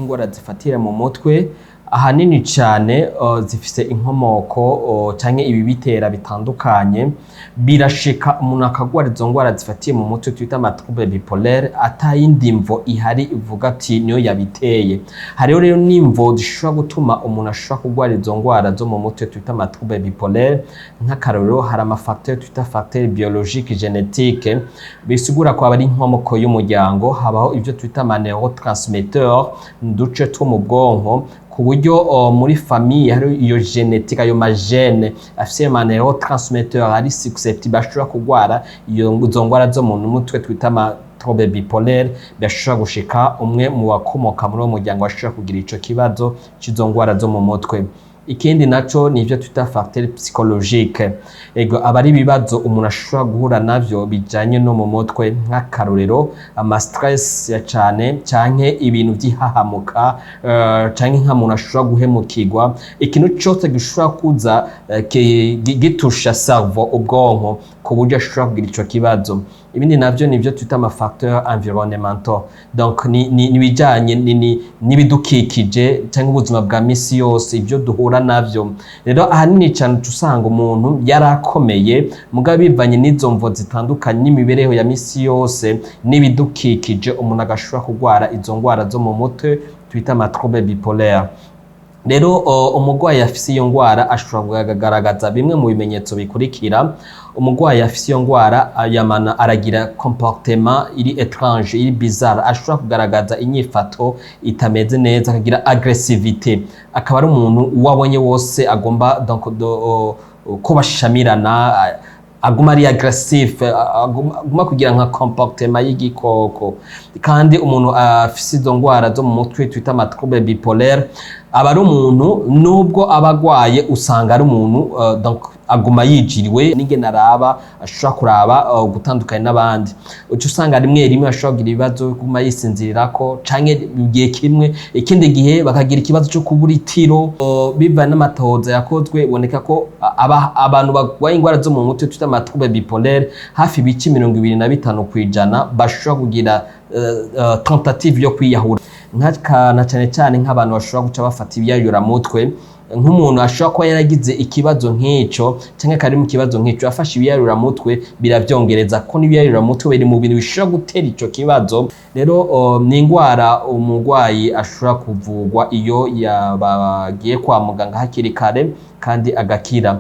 Ingwara zifatira mu mutwe ahanini cyane zifise inkomoko canke ibibitera bitandukanye birashika umuntu akagwara izo ngwara zifatiye mu mutwe twita trouble bipolaire atayindi mvo ihari ivuga ati niyo yabiteye. Hariho rero nimvo zishobora gutuma umuntu ashobora kugwara izo ngwara zo mu mutwe twita trouble bipolaire, nk'akarorero hari amafacteur twita facteur biologique génétique bisigura ko abari inkomoko y'umuryango, habaho ivyo twita neurotransmetteurs duce two mu bwonko ku buryo muri famille hari iyo genetique ayo magene afise neurotransmetteurs ari susceptible ashobora kugwara izo ngwara zo mu mutwe twita trouble bipolaire, bashobora gushika umwe mu bakomoka muri uwo muryango ashobora kugira ico kibazo c'izo ngwara zo mu mutwe. Ikindi naco nivyo twita facteur psychologique, ego abari bibazo umuntu ashobora guhura navyo bijanye no mu mutwe, nk'akarorero ama stress ya cane canke ibintu vyihahamuka canke nk'amuntu ashobora guhemukirwa, ikintu cyose gishobora kuza gitusha cerveau ubwonko ku buryo ashobora kugira ico kibazo. Ibindi navyo nivyo twita ama facteurs environnementaux, donc ni bijanye n'ibidukikije canke ubuzima bwa misi yose ivyo duhura navyo. Rero ahanini cyane usanga umuntu yarakomeye mugabo bivanye n'izo mvo zitandukanye n'imibereho ya misi yose n'ibidukikije, umuntu agashobora kugwara izo ngwara zo mu mutwe twita trouble bipolaire. Rero umugwayi afise iyo ngwara ashobora kugaragaza bimwe mu bimenyetso bikurikira. Umugwayi afise iyo ngwara yamana aragira comportement iri étrange, iri bizarre, ashobora kugaragaza inyifato itameze neza, akagira agressivité, akaba ari umuntu wabonye wose agomba donc ko bashamirana, aguma ari aggressif, aguma kugira nka comportement y'igikoko. Kandi umuntu afise izo ngwara zo mu mutwe twita trouble bipolaire aba ari umuntu nubwo abagwaye usanga ari umuntu donc aguma yijiriwe n'ingene araba, ashobora kuraba gutandukanye n'abandi. Uca usanga rimwe ashobora kugira ibibazo guma yisinzirirako canke mu gihe kimwe, ikindi gihe bakagira ikibazo cyo kubura itiro. Biva n'amatohoza yakozwe boneka ko abantu bagwaye ingwara zo mu mutwe twita trouble bipolaire hafi ibice 25% bashobora kugira tentative yo kwiyahura, nk'akana cyane nk'abantu bashobora guca bafata ibiyayura mutwe. Nk'umuntu ashobora kuba yaragize ikibazo nk'ico canke kari mu kibazo nk'ico afashe ibiyayura mutwe biravyongereza ko n'ibiyayura mutwe biri mu bintu bishobora gutera ico kibazo. Rero ni ingwara umugwayi ashobora kuvugwa iyo yabagiye kwa muganga hakiri kare kandi agakira.